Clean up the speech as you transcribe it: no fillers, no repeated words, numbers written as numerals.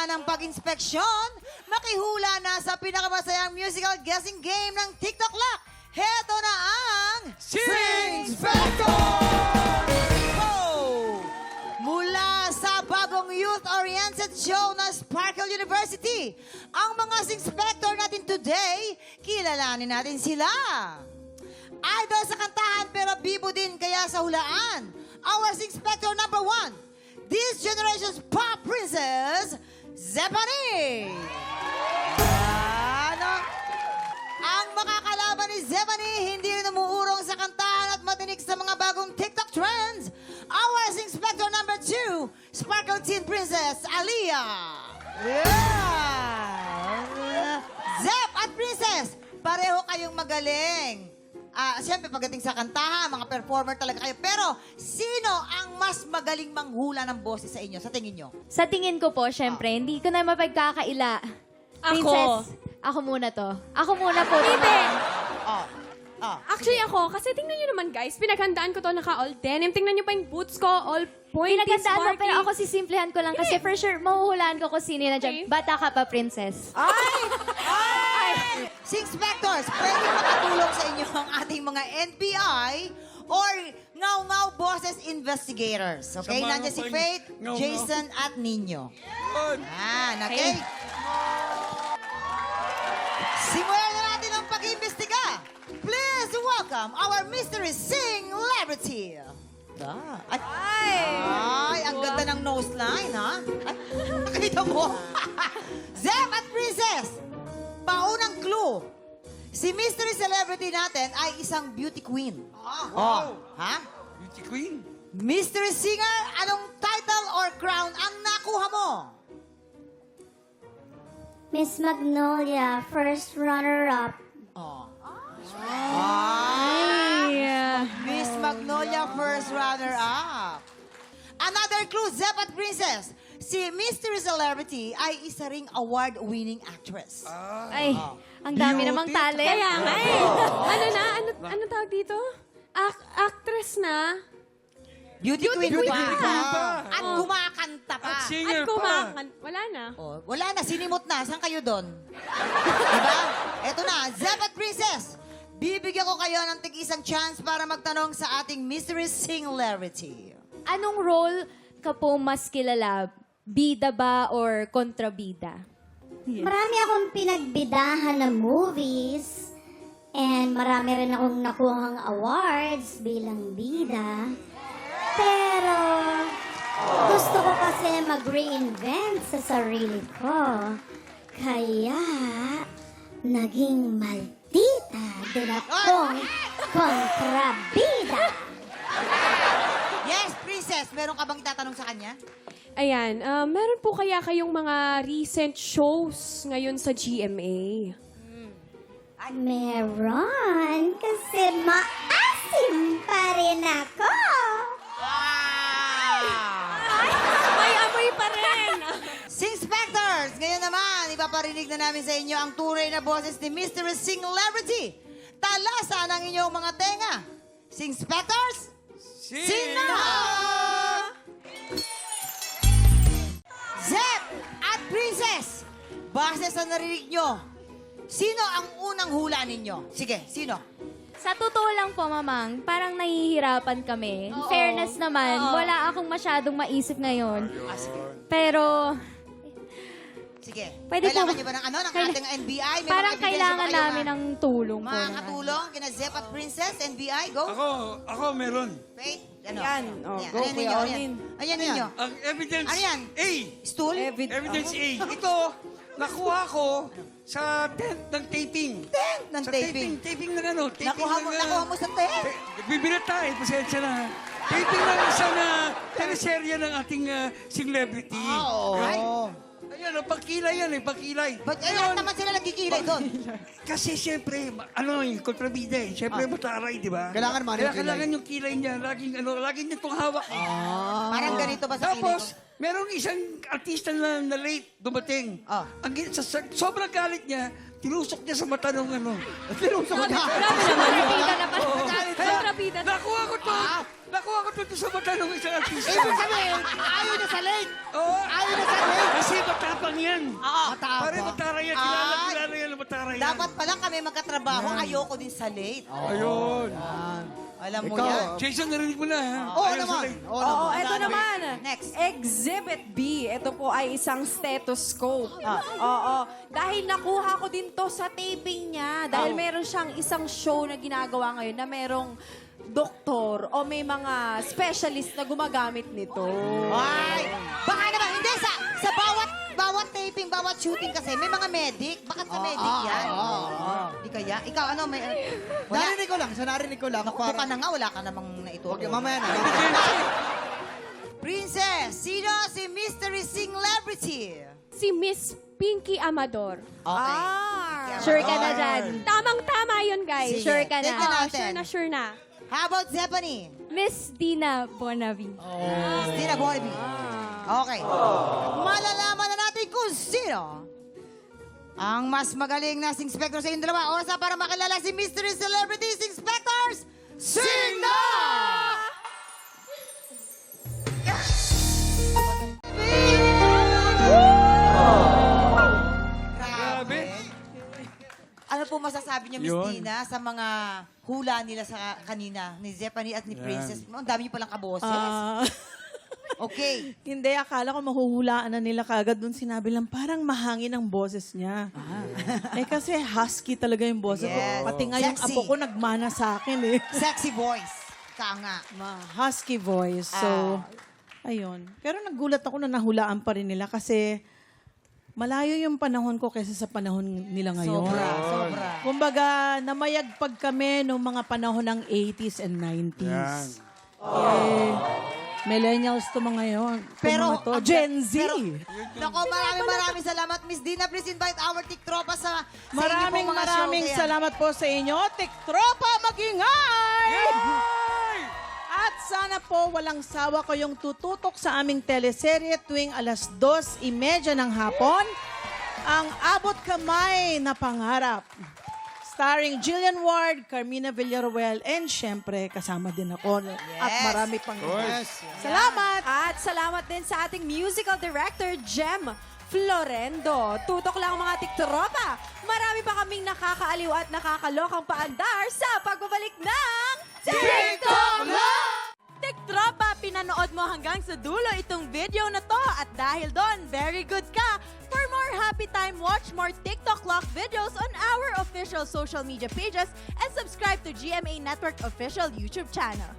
ng pag-inspeksyon, makihula na sa pinakamasayang musical guessing game ng TikTok Lock. Heto na ang Sing Spector! Go! Mula sa bagong youth-oriented show na Sparkle University, ang mga Sing Spector natin today, kilalanin natin sila. Idol sa kantahan pero bibo din kaya sa hulaan. Our Sing Spector number 1, this generation's pop princess, Zephanie. Ano? Ang makakalaban ni Zephanie, hindi rin umuurong sa kantahan at matinik sa mga bagong TikTok trends. Our Sing Spector number 2, Sparkle Teen Princess, Aliyah. Yeah! Zep at Princess, pareho kayong magaling. Siyempre, pagdating sa kantahan, mga performer talaga kayo. Pero, sino ang mas magaling manghula ng boses sa inyo, sa tingin nyo? Sa tingin ko po, syempre, hindi ko na mapagkakaila. Ako. Princess, ako muna to. Ako muna po. Hindi. Actually sige. ako, kasi tingnan nyo naman guys, pinaghandaan ko to naka-all denim. Tingnan nyo pa yung boots ko, all pointy, Pinagandaan mo, sparkly. pero ako sisimplihan ko lang kasi for sure, mahuhulaan ko kung sino na dyan. Okay. Bata ka pa, princess. Ay! Sing Spectors, pwede makatulong sa inyo ang ating mga NBI or Ngaw-Ngaw Boses Investigators. Okay? Samahan Nandiyan si ko yung Faith, Ngaw-Ngaw. Jason, at Nino. Good. Okay? Simulan na natin ang pag-imbestiga. Please welcome our mystery sing-lebrity. Ay, ang ganda ng nose line, ha? Ay, nakita mo? Zep at Princess, paunang clue. Si mystery celebrity natin ay isang beauty queen. Wow. Ha? Beauty Queen. Mystery singer, anong title or crown ang nakuha mo? Miss Magnolia, first runner-up. Miss Magnolia, first runner-up. Another clue, Zep at Princess. Si mystery celebrity ay isa ring award-winning actress. Ay, ang dami Beauty. namang talent. Kaya nga eh. Ano tawag dito? Actress na. Beauty queen Beauty pa. queen pa. At kumakanta pa. At singer At kumakan. Wala na. Oh, wala na, sinimot na. Saan kayo doon? Diba? Eto na, Zep at Princess. Bibigyan ko kayo ng tig-isang chance para magtanong sa ating mystery singularity. Anong role ka po mas kilala? Bida ba or kontrabida? Marami akong pinagbidahan na movies. And marami rin akong nakuhang awards bilang bida. Pero gusto ko kasi mag-reinvent sa sarili ko. Kaya naging maldita din akong kontrabida. Yes, Princess, meron ka bang itatanong sa kanya? Ayan, meron po kaya kayong mga recent shows ngayon sa GMA? Meron, kasi maasim pa rin ako. May amoy pa rin! Sing Spectors! Ngayon naman, ipaparinig na namin sa inyo ang tunay na boses ni Mystery Sing-Lebrity. Talasan ang inyong mga tenga. Sing Spectors, sing na! Zep at Princess, base sa narinig nyo, sino ang unang hula ninyo? Sige, sino? Sa totoo lang po, mamang, parang nahihirapan kami. In fairness naman, wala akong masyadong maisip ngayon. Pero Sige. Pwede Kailangan po ba- nyo ba ng ano? Ng Kaila- ating NBI? May parang mga ebidensya kailangan ba kayo, namin ng tulong po. mga na- katulong kina Zep at Princess, NBI, go. Ako meron. Wait, ano? Yan. Oh, Ayan, go, ano yan Kuya ninyo? Ano yan? Onin. Ano yan ninyo? Ang evidence Ano yan? A. Stool? Evidence A. Ito, nakuha ko sa tent ng taping. Tent ng Sa taping. Taping ng ano. Taping Nakuha mo sa tent. Bibilat tayo, pasensya na. Taping ng isang teleserye ng ating celebrity. Oo. Ayan, pagkilay yan pagkilay. Ba't lahat naman sila nagkikilay doon? Kasi siyempre, yung kontrabida Siyempre, mataray, di ba? Kailangan man yung Kaya kailangan yung kilay niya. Laging niya itong hawak. Parang ganito ba sa kilay ko? Tapos, merong isang artista na late dumating. Sobrang galit niya, tinusok niya sa mata ng ano. Tinusok niya. Grabe naman. Kontrabida na pala. Kontrabida Nakuha ko to. Nakuha ko to sa mata ng isang artista. Ibig sabihin, ayaw niya sa late. Oo. Ayaw niya sa late. Kasi matapang yan. Matapang. Pare matara yan. Kilala yan na matara yan. Dapat pala kami magkatrabaho, ayoko din sa late. Ayun. Alam mo Ikaw, yan. Jason, narinig mo na, ha? Oo Ayaw naman. sila. Oo, eto naman. Next. Exhibit B. Ito po ay isang stethoscope. Oo. Dahil nakuha ko din to sa taping niya. Dahil meron siyang isang show na ginagawa ngayon na merong doktor o may mga specialist na gumagamit nito. Ay, baka naman, hindi, sa bawat taping, bawat shooting kasi, may mga medic. Bakit sa medic yan? Di kaya? Ikaw, ano, may... wala. Narinig ko lang. Naku ka na nga, wala ka namang naituro. Okay, mamaya na. Princess, sino si Mystery Celebrity? Si Miss Pinky Amador. Okay. Sure ka na dyan. Tamang-tama yun, guys. Sige, Sure ka tignan na. natin. Sure na. How about Zephanie? Miss Dina Bonavi. Christina Bonavie. Okay. Malalaman na natin kung sino ang mas magaling na Singspector sa inyong dalawa. Oras na para makilala si Mystery Celebrity Singspectors. Sing na! Grabe. Ano po masasabi niyo, Miss Yun. Dina, sa mga hula nila sa kanina ni Zephanie at ni Princess? Ang dami niyo palang kaboses. Okay. Hindi, akala ko mahuhulaan na nila kagad doon. Sinabi lang, parang mahangin ang boses niya. Eh kasi husky talaga yung boses ko. Yes. Pati nga yung Sexy. apo ko nagmana sa akin eh. Sexy voice. Ka nga. Husky voice. So, ayun. Pero nagulat ako na nahulaan pa rin nila kasi malayo yung panahon ko kaysa sa panahon nila ngayon. Sobra. Kumbaga, namayagpag kami noong mga panahon ng 80s and 90s. Eh, millennials to mga yun. Pero, to. Gen Z. Nako, maraming salamat, Miss Dina. Please invite our tiktropa sa Maraming inyong mga show. Kaya- salamat po sa inyo. Tiktropa, magingay! At sana po walang sawa ko yung tututok sa aming teleserye tuwing alas 2:30 ng hapon. Ang Abot Kamay na Pangarap. Starring Jillian Ward, Carmina Villaruel, and syempre kasama din ako. At marami pang Salamat! At salamat din sa ating musical director, Jem Florendo. Tutok lang mga tiktropa. Marami pa kaming nakakaaliw at nakakalokang paandar sa pagbabalik ng TikTok Love! Tiktropa, pinanood mo hanggang sa dulo itong video na to at dahil doon, very good ka. For more happy time, watch more TikTok Lock videos on our official social media pages and subscribe to GMA Network official YouTube channel.